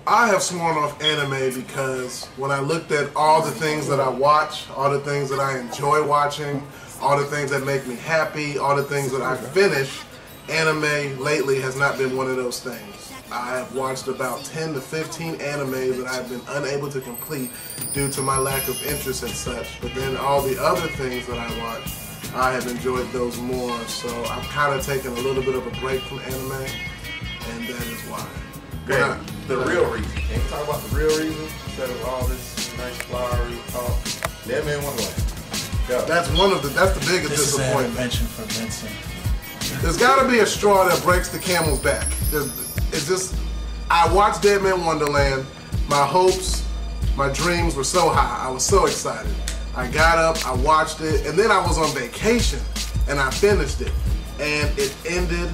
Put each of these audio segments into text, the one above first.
I have sworn off anime because when I looked at all the things that I watch, all the things that I enjoy watching, all the things that make me happy, all the things that I finish, anime lately has not been one of those things. I have watched about 10 to 15 animes that I've been unable to complete due to my lack of interest and such. But then all the other things that I watch, I have enjoyed those more. So I've kind of taken a little bit of a break from anime, and that is why. Okay, the real reason. Can you talk about the real reason instead of all this nice flowery talk? Dead Man Wonderland. Go. That's the biggest disappointment. Invention for Vincent. There's got to be a straw that breaks the camel's back. It's just, I watched Dead Man Wonderland. My hopes, my dreams were so high. I was so excited. I got up, I watched it, and then I was on vacation, and I finished it. And it ended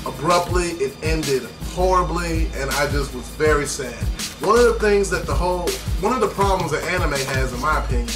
abruptly, it ended horribly, and I just was very sad. One of the things that one of the problems that anime has, in my opinion,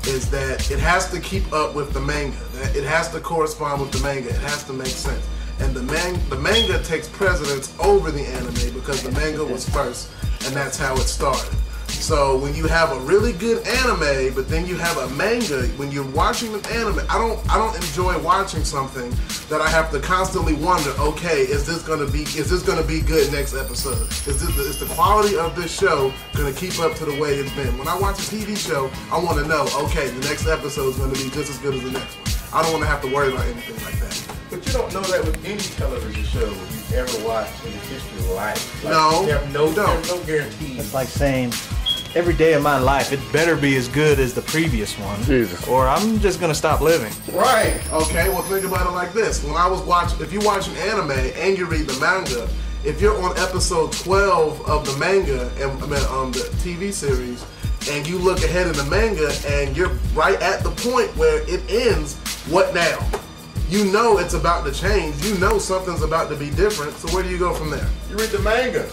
is that it has to keep up with the manga. It has to correspond with the manga. It has to make sense. And the manga takes precedence over the anime because the manga was first, and that's how it started. So when you have a really good anime, but then you have a manga, when you're watching an anime, I don't enjoy watching something that I have to constantly wonder, okay, is this gonna be good next episode? Is the quality of this show gonna keep up to the way it's been? When I watch a TV show, I wanna know, okay, the next episode is gonna be just as good as the next one. I don't wanna have to worry about anything like that. But you don't know that with any television show you've ever watched in the history of life. Like, No, you have no guarantees. It's like saying, every day of my life, it better be as good as the previous one. Jesus. Or I'm just gonna stop living. Right. Okay, well think about it like this. When I was if you watch an anime and you read the manga, if you're on episode 12 of the manga, and the TV series, and you look ahead in the manga and you're right at the point where it ends, what now? You know it's about to change. You know something's about to be different, so where do you go from there? You read the manga.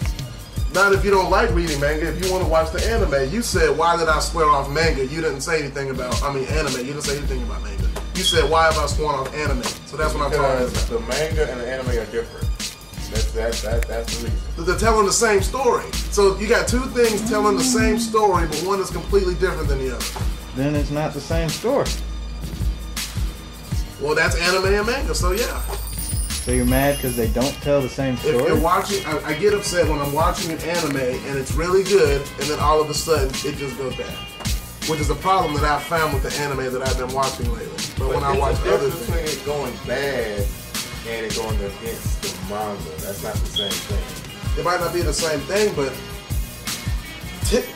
Not if you don't like reading manga. If you want to watch the anime, you said, why did I swear off manga? You didn't say anything about, anime. You didn't say anything about manga. You said, why have I sworn off anime? So that's what I'm talking about. The manga and the anime are different. That's the reason. They're telling the same story. So you got two things telling the same story, but one is completely different than the other. Then it's not the same story. Well, that's anime and manga, so yeah. So you're mad because they don't tell the same story? If you're watching, I get upset when I'm watching an anime and it's really good, and then all of a sudden it just goes bad. Which is a problem that I've found with the anime that I've been watching lately. But when I watch other things, between it going bad and it going against the manga, that's not the same thing. it might not be the same thing, but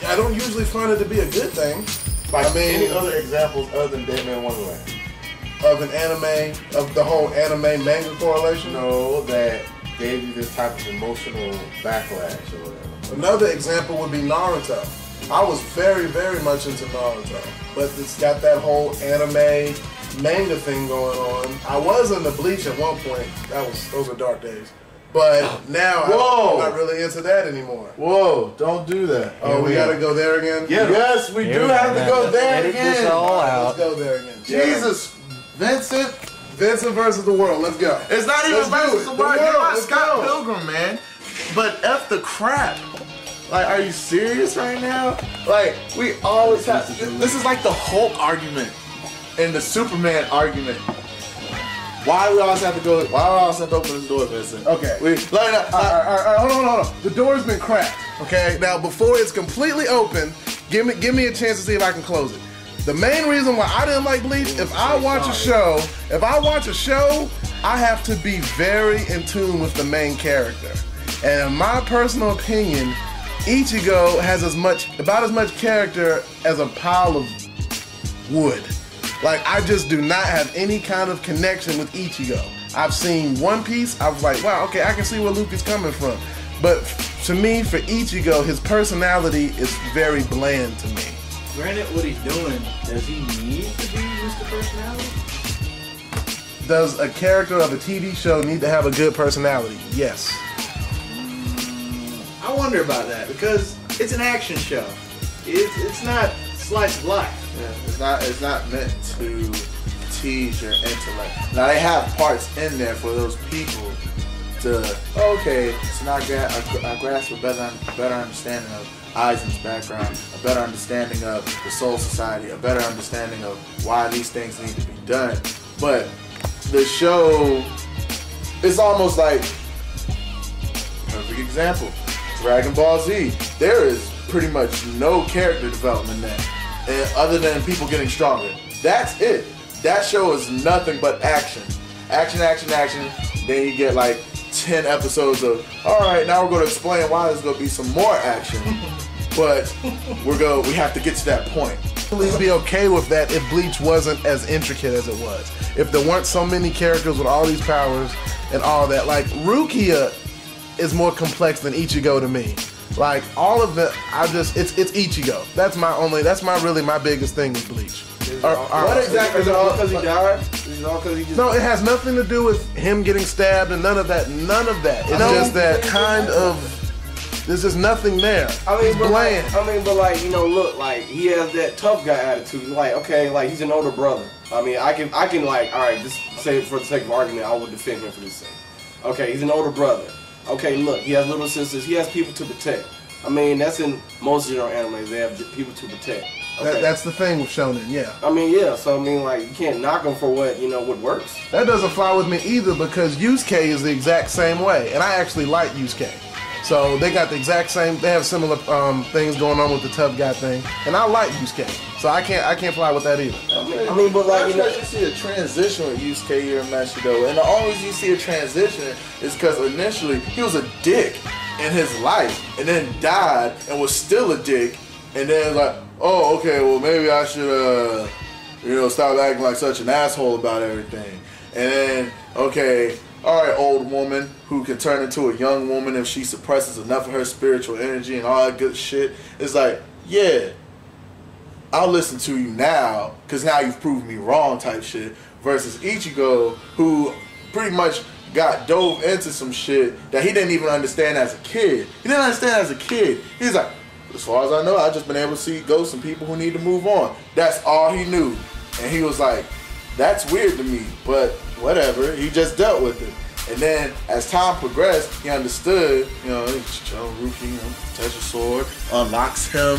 I don't usually find it to be a good thing. Like, I mean, any other examples other than Dead Man Wonderland? Of an anime, of the whole anime manga correlation? No, that gave you this type of emotional backlash or whatever. Another example would be Naruto. I was very, very much into Naruto, but it's got that whole anime manga thing going on. I was into Bleach at one point. Those were dark days. But now I'm not really into that anymore. Whoa, don't do that. Oh, we gotta go there again? Yes, we do have to go there again. Edit this all out. Let's go there again. Jesus, Vincent. Vincent versus the world. Let's go. It's not even versus the world. You're not Let's Scott go. Pilgrim, man. But F the crap. Like, are you serious right now? Like, we always have. This is like the Hulk argument and the Superman argument. Why do we always have to go? Why do we always have to open this door, Vincent? Okay. All right, Hold on. The door's been cracked. Okay. Now, before it's completely open, give me a chance to see if I can close it. The main reason why I didn't like Bleach, if I watch a show, I have to be very in tune with the main character. And in my personal opinion, Ichigo has about as much character as a pile of wood. Like, I just do not have any kind of connection with Ichigo. I've seen One Piece, I was like, wow, okay, I can see where Luke is coming from. But to me, for Ichigo, his personality is very bland to me. Granted, what he's doing, does he need to be Mr. Personality? Does a character of a TV show need to have a good personality? Yes. I wonder about that because it's an action show. It's not slice of life. Yeah, it's not meant to tease your intellect. Now they have parts in there for those people to, okay, so now I grasp a better understanding of Aizen's background, a better understanding of the Soul Society, a better understanding of why these things need to be done. But the show, it's almost like, perfect example, Dragon Ball Z. There is pretty much no character development there, and other than people getting stronger. That's it. That show is nothing but action. Action, action, action. Then you get like 10 episodes of, alright, now we're going to explain why there's going to be some more action. But we have to get to that point. We'd be okay with that if Bleach wasn't as intricate as it was. If there weren't so many characters with all these powers and all that. Like, Rukia is more complex than Ichigo to me. Like, all of it, it's Ichigo. That's really my biggest thing with Bleach. What exactly? Is it all because he died? Is it all because he just... No, it has nothing to do with him getting stabbed and none of that. None of that. It's just that kind of... There's just nothing there. He's bland. But like, you know, look, like, he has that tough guy attitude. Like, okay, like, he's an older brother. I mean, I can like, all right, just say for the sake of argument, I would defend him for this thing. Okay, he's an older brother. Okay, look, he has little sisters. He has people to protect. I mean, that's in most genre animes. They have people to protect. Okay. That's the thing with shonen, yeah. I mean, yeah. So I mean, like, you can't knock him for what works. That doesn't fly with me either because Yusuke is the exact same way, and I actually like Yusuke. So they got the exact same. They have similar things going on with the tough guy thing, and I like Yusuke. So I can't fly with that either. I mean, but like, you see a transition with Yusuke Urameshi though, and the only reason you see a transition is because initially he was a dick in his life, and then died and was still a dick, and then like, oh, okay, well maybe I should stop acting like such an asshole about everything, and then okay. All right, old woman who can turn into a young woman if she suppresses enough of her spiritual energy and all that good shit. It's like, yeah, I'll listen to you now because now you've proven me wrong type shit. Versus Ichigo, who pretty much got dove into some shit that he didn't even understand as a kid. He didn't understand as a kid. He's like, as far as I know, I've just been able to see ghosts and people who need to move on. That's all he knew. And he was like, that's weird to me, but whatever. He just dealt with it. And then as time progressed, he understood, Ruki, touch a sword, unlocks him.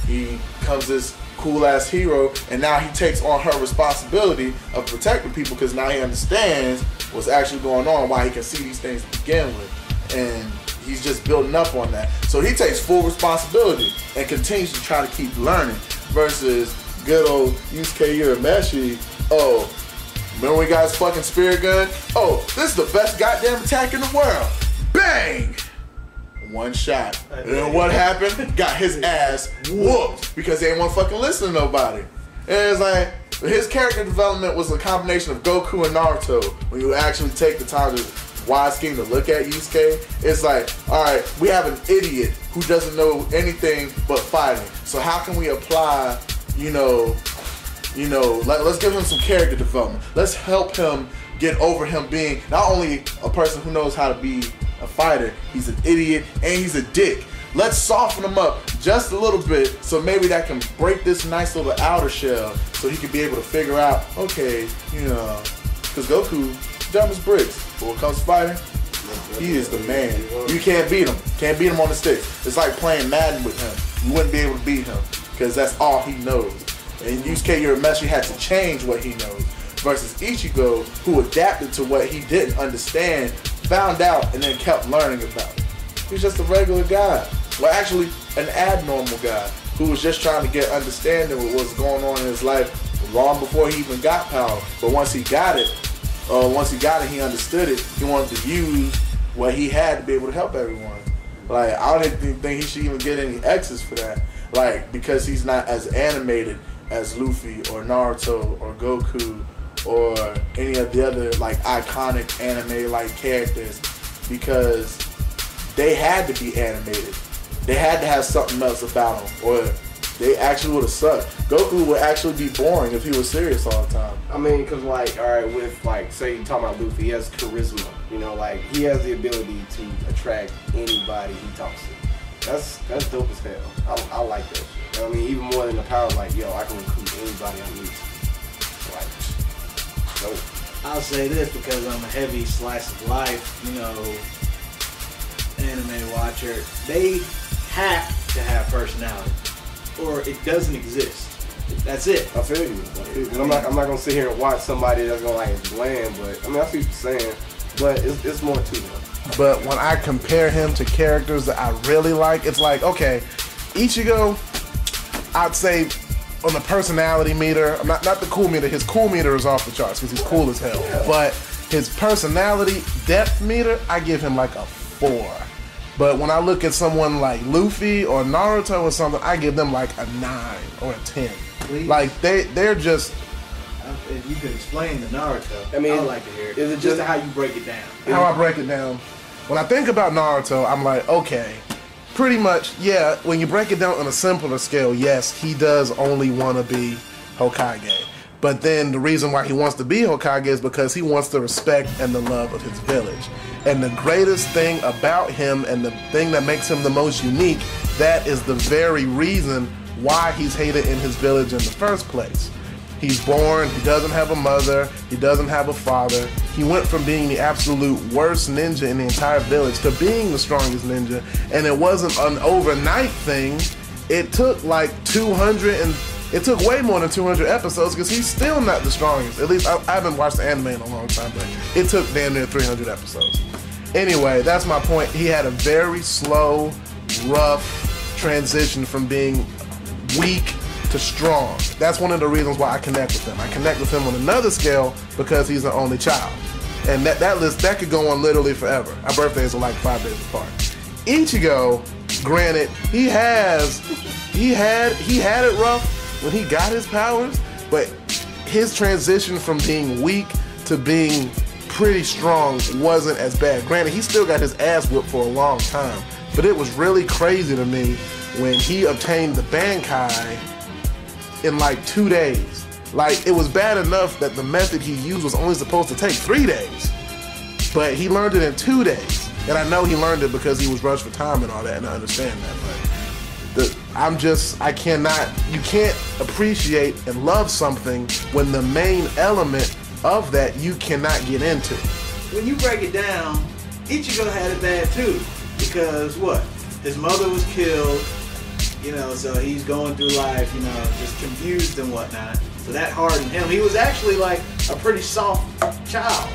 He becomes this cool-ass hero, and now he takes on her responsibility of protecting people because now he understands what's actually going on, why he can see these things to begin with. And he's just building up on that. So he takes full responsibility and continues to try to keep learning versus good old Yusuke Urameshi. Oh, remember when we got his fucking spirit gun? Oh, this is the best goddamn attack in the world. Bang! One shot. And then what happened? Got his ass whooped because they didn't want to fucking listen to nobody. And it's like, his character development was a combination of Goku and Naruto. When you actually take the time to wide scheme to look at Yusuke, it's like, alright, we have an idiot who doesn't know anything but fighting. So how can we apply, let's give him some character development. Let's help him get over him being not only a person who knows how to be a fighter, he's an idiot and he's a dick. Let's soften him up just a little bit so maybe that can break this nice little outer shell so he can be able to figure out, okay, because Goku, dumb as bricks. But when it comes to fighting, he is the man. You can't beat him. Can't beat him on the sticks. It's like playing Madden with him. You wouldn't be able to beat him because that's all he knows. And Yusuke Urameshi had to change what he knows versus Ichigo, who adapted to what he didn't understand, found out, and then kept learning about it. He's just a regular guy. Well, actually, an abnormal guy who was just trying to get understanding with what's going on in his life long before he even got power. But once he got it, he understood it. He wanted to use what he had to be able to help everyone. Like, I don't even think he should even get any X's for that. Like, because he's not as animated as Luffy or Naruto or Goku or any of the other like iconic anime like characters, because they had to be animated. They had to have something else about them, or they actually would have sucked. Goku would actually be boring if he was serious all the time. I mean, because like, alright, with like, say you're talking about Luffy, he has charisma. Like, he has the ability to attract anybody he talks to. That's dope as hell. I like that shit. I mean, even more than the power, like, yo, I can recruit anybody I need. Like, dope. I'll say this because I'm a heavy slice of life, anime watcher. They have to have personality, or it doesn't exist. That's it. I feel you. I'm not gonna sit here and watch somebody that's gonna like it's bland, but I mean I see what you're saying, but it's more to them. But when I compare him to characters that I really like, it's like, okay, Ichigo, I'd say on the personality meter, not the cool meter, his cool meter is off the charts because he's cool as hell. Yeah. But his personality depth meter, I give him like a 4. But when I look at someone like Luffy or Naruto or something, I give them like a 9 or a 10. Please? Like they're just. If you could explain the Naruto, I mean, I'd like to hear it. Is it just how you break it down? How I break it down. When I think about Naruto, I'm like, okay, pretty much, yeah. When you break it down on a simpler scale, yes, he does only want to be Hokage. But then the reason why he wants to be Hokage is because he wants the respect and the love of his village. And the greatest thing about him and the thing that makes him the most unique, that is the very reason why he's hated in his village in the first place. He's born, he doesn't have a mother, he doesn't have a father. He went from being the absolute worst ninja in the entire village to being the strongest ninja. And it wasn't an overnight thing. It took like it took way more than 200 episodes because he's still not the strongest. At least I haven't watched the anime in a long time, but it took damn near 300 episodes. Anyway, that's my point. He had a very slow, rough transition from being weak to strong. That's one of the reasons why I connect with him. I connect with him on another scale because he's the only child. And that list, that could go on literally forever. Our birthdays are like 5 days apart. Ichigo, granted, he had it rough when he got his powers, but his transition from being weak to being pretty strong wasn't as bad. Granted, he still got his ass whipped for a long time, but it was really crazy to me when he obtained the Bankai in like 2 days. Like, it was bad enough that the method he used was only supposed to take 3 days, but he learned it in 2 days. And I know he learned it because he was rushed for time and all that, and I understand that, but you can't appreciate and love something when the main element of that you cannot get into. When you break it down, Ichigo had it bad too, because his mother was killed, so he's going through life, just confused and whatnot. So that hardened him. He was actually like a pretty soft child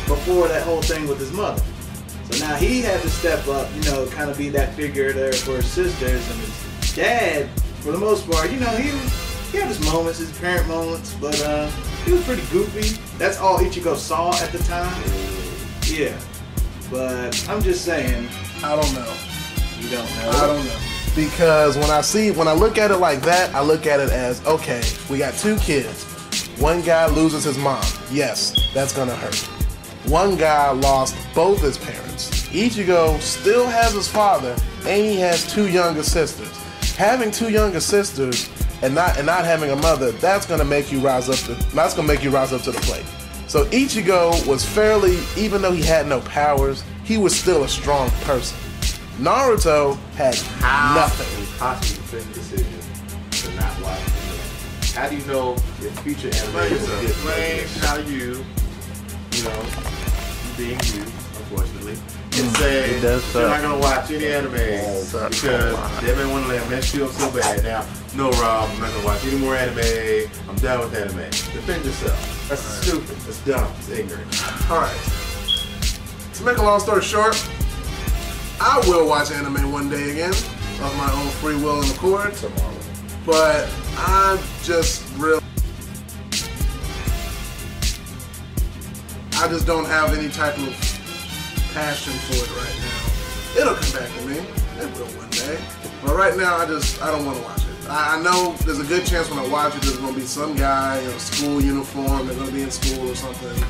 before that whole thing with his mother. So now he had to step up, kind of be that figure there for his sisters, and his dad, for the most part, he had his moments, his parent moments, but he was pretty goofy. That's all Ichigo saw at the time. Yeah. But I'm just saying. I don't know. You don't know? I don't know. Because when I look at it like that, I look at it as, okay, we got 2 kids. One guy loses his mom. Yes, that's gonna hurt. One guy lost both his parents. Ichigo still has his father, and he has 2 younger sisters. Having 2 younger sisters and not having a mother, that's gonna make you rise up to the plate. So Ichigo was even though he had no powers, he was still a strong person. Naruto had nothing. How do you possibly defend the decision to not watch anime? How do you know if future anime will get explain how you being you, unfortunately, and say you're not gonna watch any anime because Devin Wonderland messed you up so bad. Now, no, Rob, I'm not gonna watch any more anime. I'm done with anime. Defend yourself. That's stupid. That's dumb. It's ignorant. Alright. To make a long story short, I will watch anime one day again of my own free will and accord. Tomorrow. But I'm just I just don't have any type of passion for it right now. It'll come back to me. It will one day. But right now, I don't want to watch it. I know there's a good chance when I watch it, there's going to be some guy in a school uniform, they're going to be in school or something.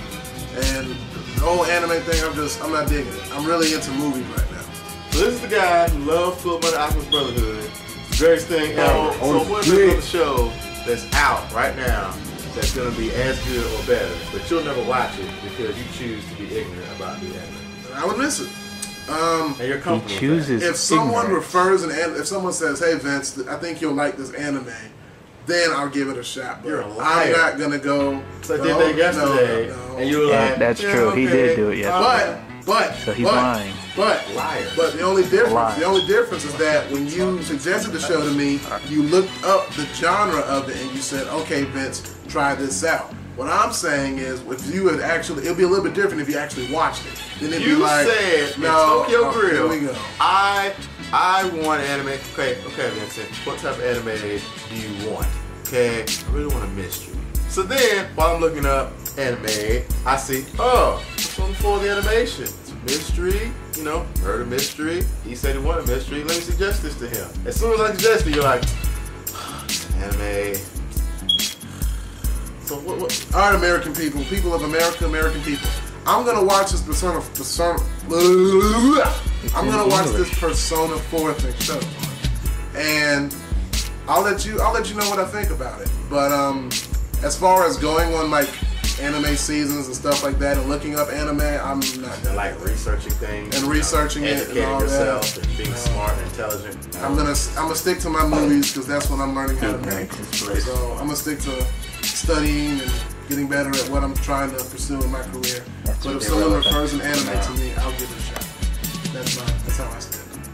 And the whole anime thing, I'm not digging it. I'm really into movies right now. So this is the guy who loves Full Metal Alchemist Brotherhood. The greatest thing ever. So what is another show that's out right now that's going to be as good or better, but you'll never watch it because you choose to be ignorant about the anime? I would miss it. And you're comfortable. He chooses if someone ignorance. refers if someone says, "Hey Vince, I think you'll like this anime," then I'll give it a shot. But You're a I'm liar. not gonna go. So I did that yesterday, and you were like, That's true. He did do it yesterday. But So he's lying. But Liar. But the only difference is that when you suggested the show to me, you looked up the genre of it and you said, "Okay, Vince, try this out." What I'm saying is, if you had actually, it'd be a little bit different if you actually watched it. Then it'd You be like, said no, in Tokyo here Grill, we go. I want anime. Okay, Vincent. What type of anime do you want? Okay, I really want a mystery. So then, while I'm looking up anime, I see, what's on for the animation? It's a mystery, murder mystery. He said he wanted a mystery. Let me suggest this to him. As soon as I suggest it, you're like, anime. So what? All right, American people of America, American people. I'm gonna watch this Persona. I'm gonna watch this Persona 4 thing show, and I'll let you know what I think about it. But as far as going on like anime seasons and stuff like that and looking up anime, I'm not And like researching things and researching it and educating all yourself that. and being smart and intelligent. I'm gonna stick to my movies because that's what I'm learning how to make. So I'm gonna stick to studying and getting better at what I'm trying to pursue in my career. But if someone refers an anime to me, I'll give it a shot. That's how I stand.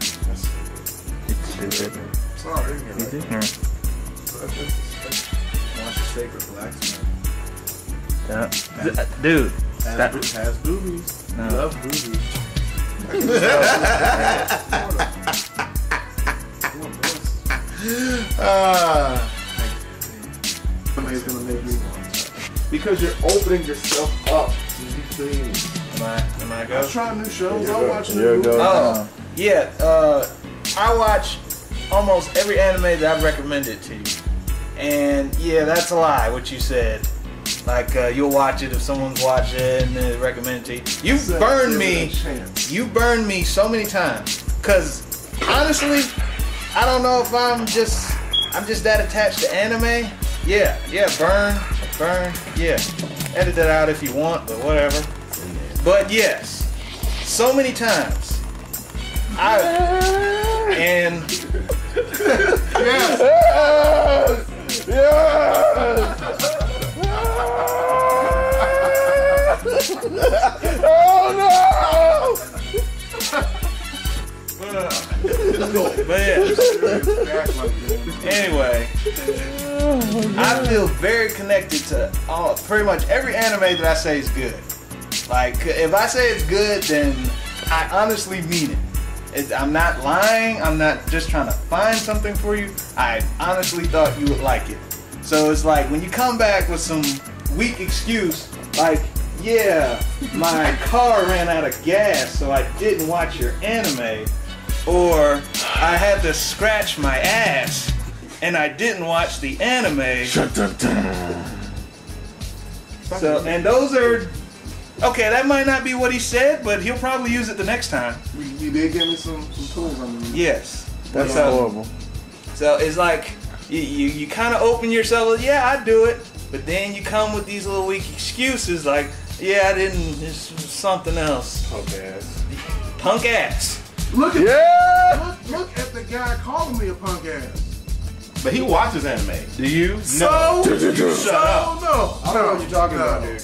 Sorry. He's ignorant. Watch your sacred blacksmith. Dude. Has boobies. No. You love boobies. Somebody's gonna make me one. Because you're opening yourself up to new things. Am I go? I'll try new shows. I'll watch new Here we movies. go. Oh, yeah. I watch almost every anime that I've recommended to you. And yeah, that's a lie, what you said. Like, you'll watch it if someone's watching it and then recommend it to you. So, Burned give it me. a chance. You burned me so many times. Cause honestly, I don't know if I'm just that attached to anime. Yeah, burn, yeah. Edit that out if you want, but whatever. But yes, so many times. Anyway, I feel very connected to pretty much every anime that I say is good. Like, if I say it's good, then I honestly mean it. I'm not lying. I'm not just trying to find something for you. I honestly thought you would like it. So it's like when you come back with some weak excuse, like, yeah, my car ran out of gas, so I didn't watch your anime. Or I had to scratch my ass and I didn't watch the anime. So, and those are, okay, that might not be what he said, but he'll probably use it the next time. You did give me some tools on me. Yes. That's So- horrible. So it's like, you kind of open yourself, yeah, I do it. But then you come with these little weak excuses like, yeah, I didn't, it's something else. Punk ass. Punk ass. Look at look at the guy calling me a punk ass. But he watches anime. Do you? So No. no. I don't know what you're talking about, dude.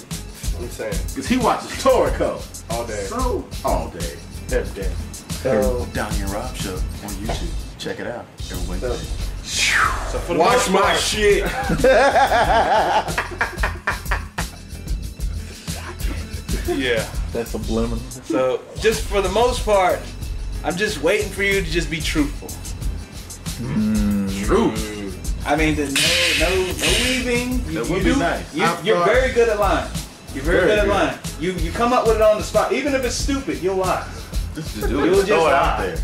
I'm saying. Because he watches Toriko All day. So all day, every day. So, Downey and Rob show on YouTube. Check it out every Wednesday. So for the watch most my part- shit. Yeah. That's subliminal. So just for the most part, I'm just waiting for you to just be truthful. Truth. I mean, no weaving. That would be nice. You're very good at lying. You're very good at lying. You come up with it on the spot, even if it's stupid. You'll lie. Just do You'll it. just Throw it lie. out there.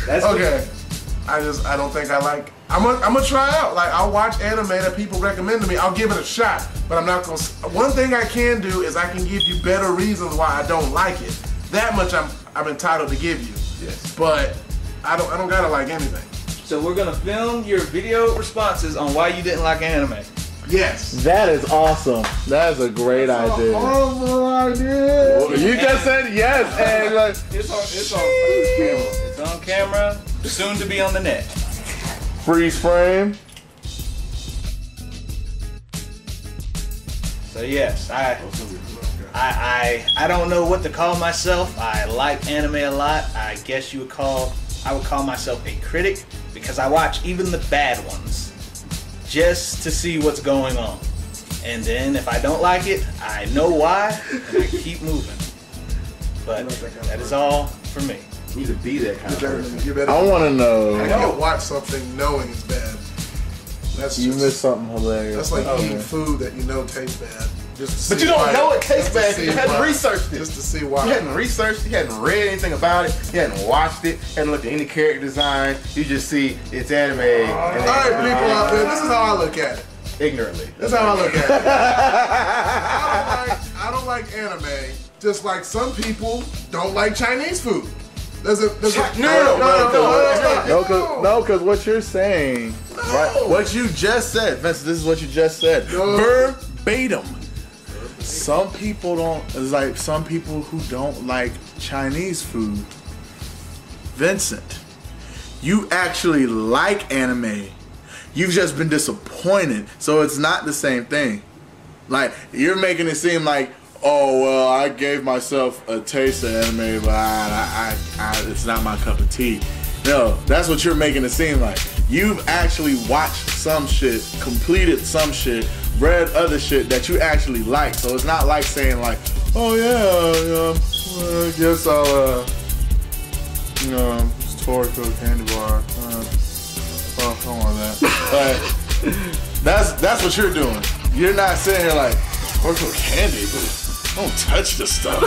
That's okay. I don't think I like. I'm gonna try out. Like, I'll watch anime that people recommend to me. I'll give it a shot, but I'm not gonna. One thing I can do is I can give you better reasons why I don't like it. That much I'm entitled to give you. Yes. But I don't gotta like anything. So we're gonna film your video responses on why you didn't like anime. Yes. That is awesome. That is a great idea. Horrible idea. You just said yes, and like, It's on camera. Soon to be on the net. freeze frame. So yes, I don't know what to call myself. I like anime a lot. I guess I would call myself a critic because I watch even the bad ones just to see what's going on. And then if I don't like it, I know why and I keep moving. But that is all for me. You need to be that kind of person. I want to know. I can't watch something knowing it's bad. That's You just, missed something hilarious. That's like eating food that you know tastes bad. Just to But see you don't why- know it tastes just to bad. see You hadn't why- researched it. Just to see why. You hadn't researched it, you hadn't read anything about it, you hadn't watched it, hadn't looked at any character design. You just see it's anime and All right, people out there, this is how I look at it. ignorantly. This is how I look at it. I don't like anime, just like some people don't like Chinese food. No, Because what you're saying, right? What you just said, Vincent. This is what you just said, verbatim. Some people don't. It's like some people who don't like Chinese food. Vincent, you actually like anime. You've just been disappointed, so it's not the same thing. Like you're making it seem like, oh well, I gave myself a taste of anime, but it's not my cup of tea. No, that's what you're making it seem like. You've actually watched some shit, completed some shit, read other shit that you actually like. So it's not like saying like, oh yeah, I guess I'll, it's Toriko candy bar. I don't want that. But that's what you're doing. You're not sitting here like, Toriko candy, but don't touch this stuff.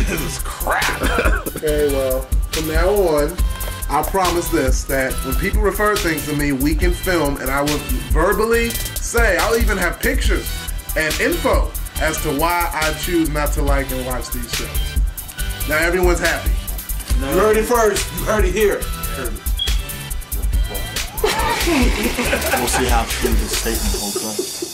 This is crap. Okay, well, from now on, I promise this, that when people refer things to me, we can film, and I will verbally say, I'll even have pictures and info as to why I choose not to like and watch these shows. Now everyone's happy. You heard it first. You heard it here. We'll see how true this statement holds up.